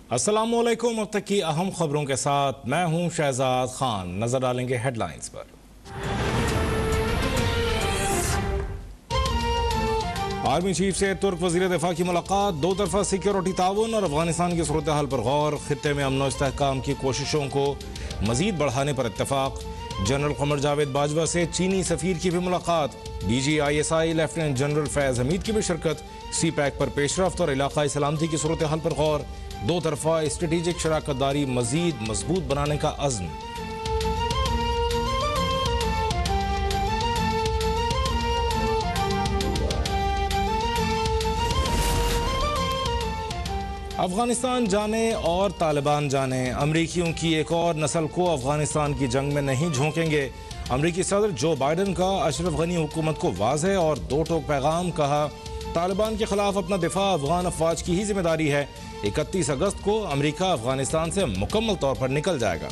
अस्सलामुअलैकुम। अब तक की अहम खबरों के साथ मैं हूं शहजाद खान। नजर डालेंगे हेडलाइंस पर। आर्मी चीफ से तुर्क वजीर दिफा की मुलाकात, दो तरफा सिक्योरिटी ताउन और अफगानिस्तान की सूरत हाल पर गौर। खित्ते में अमन व इस्तेहकाम की कोशिशों को मजीद बढ़ाने पर इत्तफाक। जनरल कमर जावेद बाजवा से चीनी सफीर की भी मुलाकात। DGISI lieutenant general Faiz Hamid की भी शिरकत। सी पैक पर पेशरफ्त और इलाकाई सलामती की सूरत हाल पर गौर। दो तरफा स्ट्रेटेजिक शराकत दारी मजीद मजबूत बनाने का अज़्म। अफगानिस्तान जाने और तालिबान जाने, अमरीकियों की एक और नस्ल को अफगानिस्तान की जंग में नहीं झोंकेंगे। अमरीकी सदर जो बाइडन का अशरफ गनी हुकूमत को वाज़ेह और दो टोक पैगाम। कहा, तालिबान के खिलाफ अपना दिफा अफगान अफवाज की ही जिम्मेदारी है। 31 अगस्त को अमरीका अफगानिस्तान से मुकम्मल तौर पर निकल जाएगा।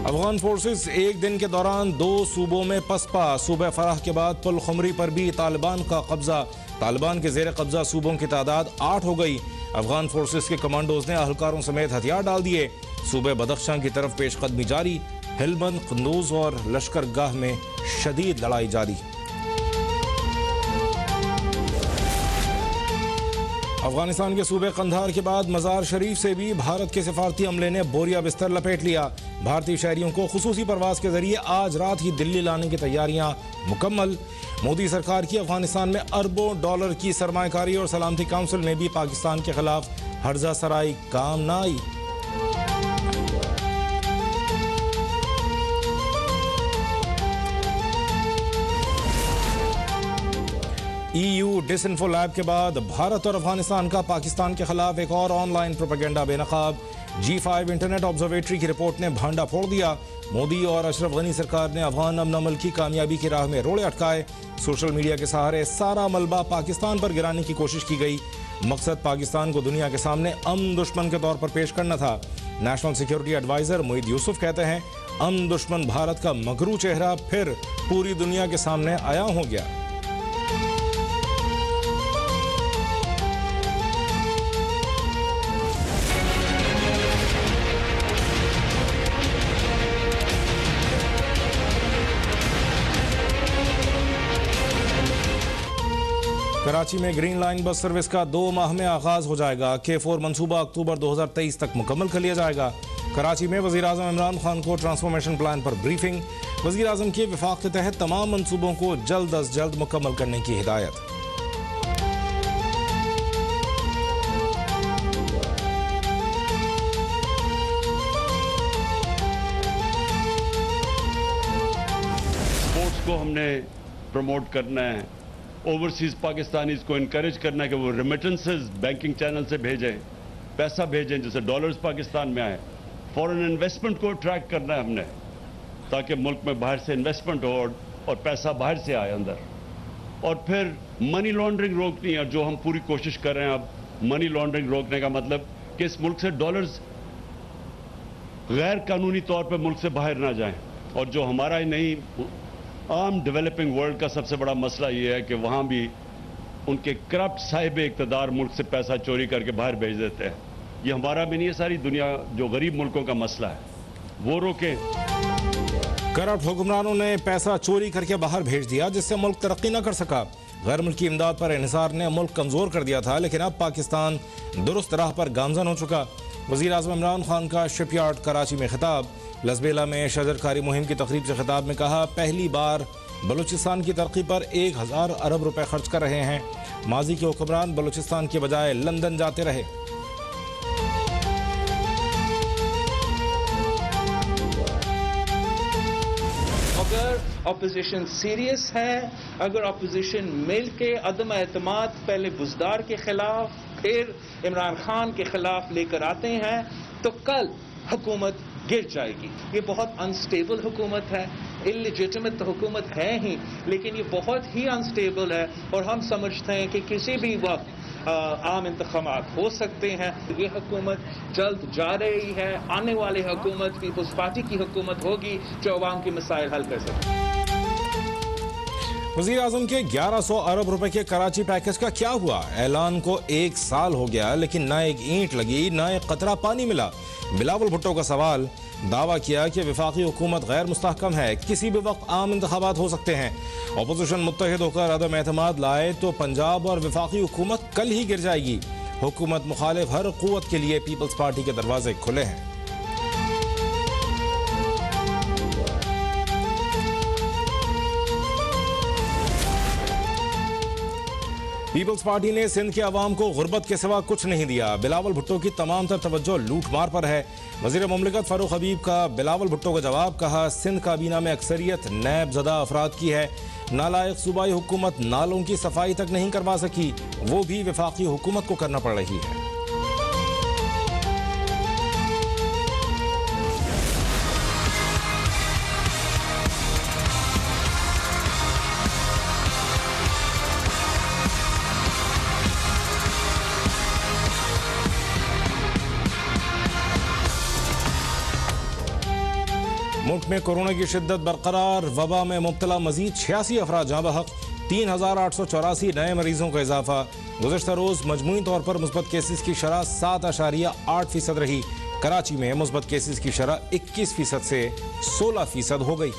अफगान फोर्सेस एक दिन के दौरान 2 सूबों में पसपा। सूबे फराह के बाद पुल खुमरी पर भी तालिबान का कब्जा। तालिबान के जेर कब्जा सूबों की तादाद 8 हो गई। अफगान फोर्सेस के कमांडोज ने अहलकारों समेत हथियार डाल दिए। सूबे बदख्शां की तरफ पेशकदमी जारी। हिलबंद, कुंदूज और लश्कर गाह में शदीद लड़ाई जारी। अफगानिस्तान के सूबे कंधार के बाद मजार शरीफ से भी भारत के सिफारती अमले ने बोरिया बिस्तर लपेट लिया। भारतीय शहरियों को खुसूसी परवाज के जरिए आज रात ही दिल्ली लाने की तैयारियां मुकम्मल। मोदी सरकार की अफगानिस्तान में अरबों डॉलर की सरमायाकारी और सलामती काउंसिल में भी पाकिस्तान के खिलाफ हर्जा सराई काम न आई। EU डिसइंफो लैब के बाद भारत और अफगानिस्तान का पाकिस्तान के खिलाफ एक और ऑनलाइन प्रोपेगेंडा बेनकाब। G5 इंटरनेट ऑब्जर्वेटरी की रिपोर्ट ने भांडा फोड़ दिया। मोदी और अशरफ गनी सरकार ने अफगान अमन अमल की कामयाबी की राह में रोड़े अटकाए। सोशल मीडिया के सहारे सारा मलबा पाकिस्तान पर गिराने की कोशिश की गई। मकसद पाकिस्तान को दुनिया के सामने अमन दुश्मन के तौर पर पेश करना था। National security adviser Moeed Yusuf कहते हैं, अमन दुश्मन भारत का मकरू चेहरा फिर पूरी दुनिया के सामने आया हो गया। कराची में ग्रीन लाइन बस सर्विस का 2 माह में आगाज हो जाएगा। K4 मंसूबा अक्टूबर 2023 तक मुकम्मल कर लिया जाएगा। कराची में वज़ीर आज़म इमरान खान को ट्रांसफॉर्मेशन प्लान पर ब्रीफिंग। वज़ीर आज़म के विफाक के तहत तमाम मंसूबों को जल्द अज जल्द मुकम्मल करने की हिदायत। स्पोर्ट्स को हमने प्रमोट करना है। ओवरसीज पाकिस्तानीज को इनकरेज करना है कि वो रेमिटेंसेस बैंकिंग चैनल से भेजें, पैसा भेजें जिससे डॉलर्स पाकिस्तान में आए। फॉरेन इन्वेस्टमेंट को अट्रैक्ट करना है हमने, ताकि मुल्क में बाहर से इन्वेस्टमेंट हो और पैसा बाहर से आए अंदर। और फिर मनी लॉन्ड्रिंग रोकनी है, जो हम पूरी कोशिश कर रहे हैं। अब मनी लॉन्ड्रिंग रोकने का मतलब कि इस मुल्क से डॉलर्स गैर कानूनी तौर पर मुल्क से बाहर ना जाएं। और जो हमारा ही नहीं, आम डेवलपिंग वर्ल्ड का सबसे बड़ा मसला ये है कि वहां भी उनके करप्ट साहिब इक़्तिदार मुल्क से पैसा चोरी करके बाहर भेज देते हैं। ये हमारा भी नहीं है, सारी दुनिया जो गरीब मुल्कों का मसला है वो रोके। करप्ट हुक्मरानों ने पैसा चोरी करके बाहर भेज दिया, जिससे मुल्क तरक्की न कर सका। गैर मुल्की इमदाद पर इन्हिसार ने मुल्क कमजोर कर दिया था, लेकिन अब पाकिस्तान दुरुस्त राह पर गामजन हो चुका। वज़ीर आज़म इमरान खान का शिपयार्ड कराची में खिताब। लसबेला में शजरकारी मुहिम की तकरीब से खिताब में कहा, पहली बार बलूचिस्तान की तरक्की पर 1000 अरब रुपए खर्च कर रहे हैं। माजी के हुक्मरान बलूचिस्तान के बजाय लंदन जाते रहे। अगर अपोजिशन सीरियस है, अगर अपोजिशन मिल के अदम एतमाद पहले बुजदार के खिलाफ फिर इमरान खान के खिलाफ लेकर आते हैं, तो कल हुकूमत गिर जाएगी। ये बहुत अनस्टेबल हुकूमत है, इलिजिटिमेट हुकूमत है ही, लेकिन ये बहुत ही अनस्टेबल है। और हम समझते हैं कि किसी भी वक्त आम इंतखाबात हो सकते हैं। ये हुकूमत जल्द जा रही है, आने वाली हुकूमत पीपल्स पार्टी की हुकूमत होगी जो अवाम के मसाइल हल कर सके। वज़ीर आज़म के 1100 अरब रुपए के कराची पैकेज का क्या हुआ? ऐलान को 1 साल हो गया लेकिन ना एक ईंट लगी, ना एक कतरा पानी मिला। बिलावल भुट्टो का सवाल, दावा किया कि वफाकी हुकूमत गैर मुस्तहकम है, किसी भी वक्त आम इंतखाबात हो सकते हैं। अपोजिशन मुत्तहिद होकर अदम एतमाद लाए तो पंजाब और वफाकी हुकूमत कल ही गिर जाएगी। हुकूमत मुखालिफ हर कुव्वत के लिए पीपल्स पार्टी के दरवाजे खुले हैं। पीपल्स पार्टी ने सिंध के अवाम को गुर्बत के सिवा कुछ नहीं दिया। बिलावल भुट्टो की तमाम तर तवज्जो लूटमार पर है। वज़ीर मुमलिकत फारूक हबीब का बिलावल भुट्टो का जवाब, कहा सिंध काबीना में अक्सरियत नैब ज़दा अफराद की है। नालायक सूबाई हुकूमत नालों की सफाई तक नहीं करवा सकी, वो भी वफाकी हुकूमत को करना पड़ रही है। मुल्क में कोरोना की शिद्दत बरकरार, वबा में मुब्तला मजीद 86 अफराद जाँ बहक, 3884 नए मरीजों का इजाफा। गुज़श्ता रोज़ मजमूई तौर पर मुस्बत केसेस की शरह 7.8% रही। कराची में मुस्बत केसेस की शरह 21% से 16% हो गई।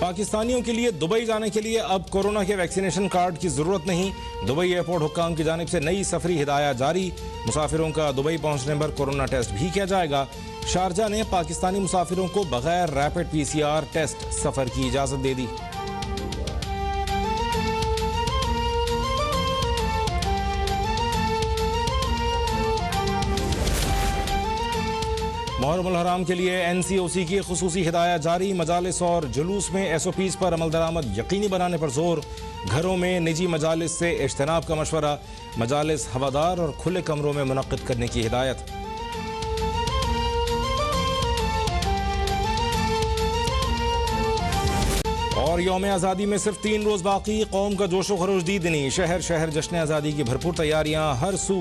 पाकिस्तानियों के लिए दुबई जाने के लिए अब कोरोना के वैक्सीनेशन कार्ड की जरूरत नहीं। दुबई एयरपोर्ट हुक्काम की जानिब से नई सफरी हिदायत जारी। मुसाफिरों का दुबई पहुंचने पर कोरोना टेस्ट भी किया जाएगा। शारजा ने पाकिस्तानी मुसाफिरों को बगैर रैपिड PCR टेस्ट सफर की इजाजत दे दी। मुहर्रम उल हराम के लिए NCOC की खुसूसी हिदायत जारी। मजालिस और जुलूस में SOPs पर अमल दरामद यकीनी बनाने पर जोर। घरों में निजी मजालिस से इज्तनाब का मशवरा। मजालिस हवादार और खुले कमरों में मुनक्किद करने की हिदायत। और यौम आज़ादी में सिर्फ 3 रोज बाकी, कौम का जोशो खरोश दीदनी। शहर शहर जश्न आज़ादी की भरपूर तैयारियां, हर सू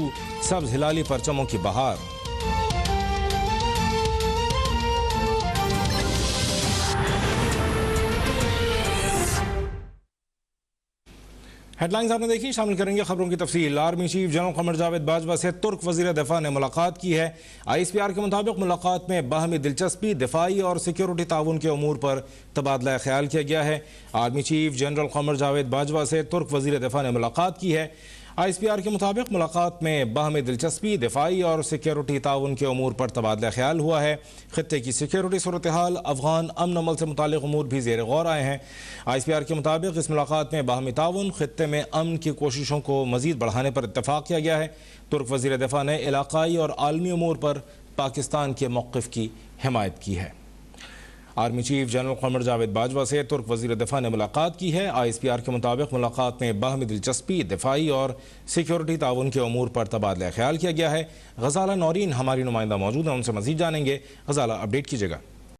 सब्ज हिलाली परचमों की बहार। हेडलाइंस आपने देखी, शामिल करेंगे खबरों की तफसील। Army chief general Qamar Javed Bajwa से तुर्क वजीर दिफा ने मुलाकात की है। ISPR के मुताबिक मुलाकात में बाहमी दिलचस्पी, दिफाई और सिक्योरिटी ताउन के अमूर पर तबादला ख्याल किया गया है। Army chief general Qamar Javed Bajwa से तुर्क वजीर दिफा ने मुलाकात की है। ISPR के मुताबिक मुलाकात में बाहमी दिलचस्पी, दिफाई और सिक्योरिटी ताउन के अमूर पर तबादला ख्याल हुआ है। खित्ते की सिक्योरिटी सूरत हाल, अफगान अमन अमल से मुतालिक अमूर भी ज़ेर गौर आए हैं। ISPR के मुताबिक इस मुलाकात में बाहमी ताउन, खित्ते में अमन की कोशिशों को मजीद बढ़ाने पर इत्तफाक किया गया है। तुर्क वज़ीर दिफा ने इलाकाई और आलमी अमूर पर पाकिस्तान के मौक़िफ़ की हिमायत की है। Army chief general Qamar Javed Bajwa से तुर्क वज़ीर दिफा ने मुलाकात की है। ISPR के मुताबिक मुलाकात में बाहमी दिलचस्पी, दिफाई और सिक्योरिटी ताउन के अमूर पर तबादला ख्याल किया गया है। गजाला नौरीन हमारी नुमाइंदा मौजूद है, उनसे मज़ीद जानेंगे। गजाला, अपडेट कीजिएगा।